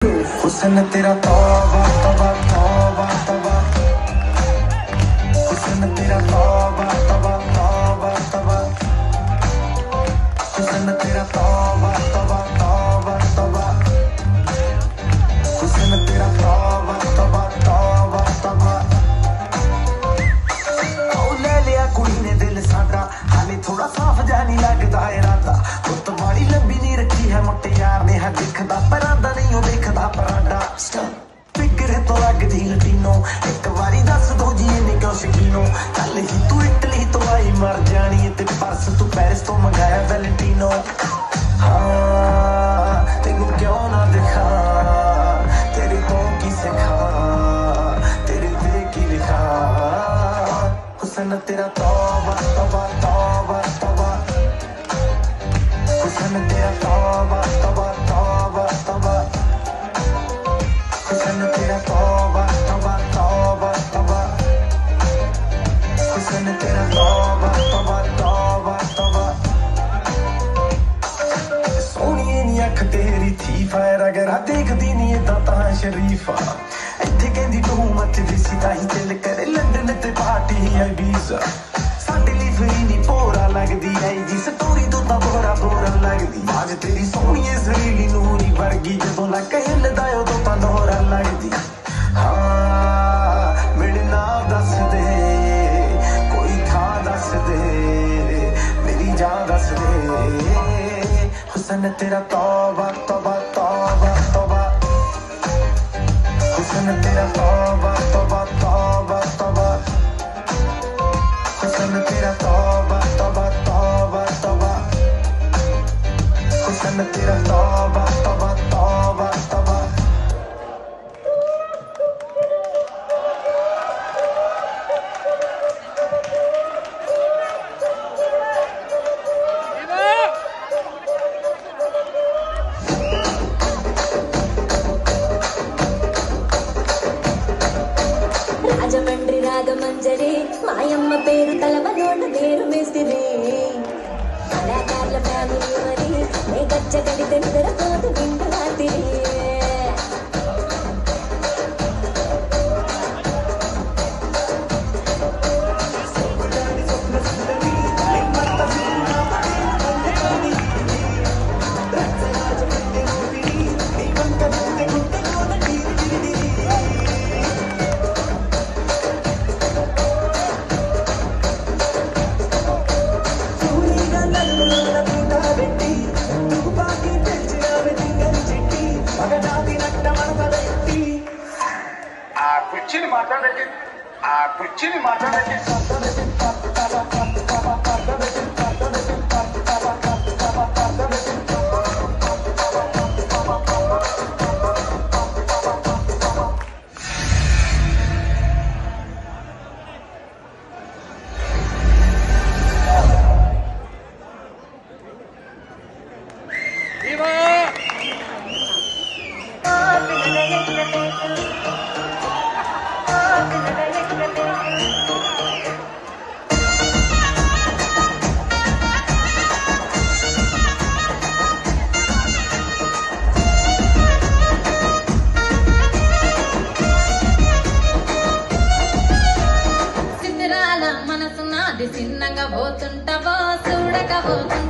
हुस्न तेरा तौबा तौबा तौबा तौबा, हुस्न तेरा तौबा तौबा तौबा तौबा, हुस्न तेरा तौबा तौबा तौबा तौबा, हुस्न तेरा तौबा तौबा तौबा तौबा। ओ ले लिया कुड़ी ने दिल साडा, हाले थोड़ा साफ जा नहीं लगदा इरादा। रुत वाली लंबी नहीं रखी है मुटियार ने, है दिखदा पर आंदा नहीं ओ देखदा परांडा। फिक्र तो लगदी लटीनो, एक बारी दस दो जी इन्नी क्यों शकीनो। कल ही तू इटली तो आई मर जानी, ते परस तू पेरिस तो मंगाया वैलेंटिनो। हाँ तेनू क्यों ना दिखा, तेरे को की सिखा, तेरे पे की लिखा। हुस्न तेरा तौबा तौबा तौबा तौबा, हुस्न तेरा तौबा तौबा तौबा तौबा, हुस्न तेरा तौबा तौबा तौबा तौबा, हुस्न तेरा तौबा तौबा तौबा तौबा। सोहणिए नी अख तेरी थी फायर, अगर देखदी नी तां शरीफा। इत्थे कहंदी तू मच दिसी ताही दिल करे लंडन ते पार्टी है वीजा। साडे लई फ्री नी भोरा लगदी है जी, स्टोरी तो तां बोरा बोरा लगदी। आज तेरी सोहणिए सरीली नूरी वर्गी, जदों लक हिलदा उदों तां दोहरा लगदी। हाँ मेरे नाम दस दे, कोई थां दस दे, मेरी जान दस दे। हुस्न तेरा तौबा तौबा तौबा तौबा, हुस्न तेरा तौबा तौबा तौबा तौबा, हुस्न तेरा तौबा तौबा तौबा तौबा, हुस्न तेरा तौबा तौबा तौबा तौबा। రాజమండ్రి రాగమంజరి, మాయమ్మ పేరు తలవనోళ్ళ పేరు మేస్తిరి. కళాకారుల ఫ్యామిలీ మరి, నే గచ్చ గడితే నిద్రపోదు నిండు రాత్రి. కుర్చీని మాట్లాడకి, ఆ కుర్చీని మాట్లాడకి. సిద్ధరాల మనసున్నది చిన్నగా పోతుంటావో చూడక పోతుంటావో.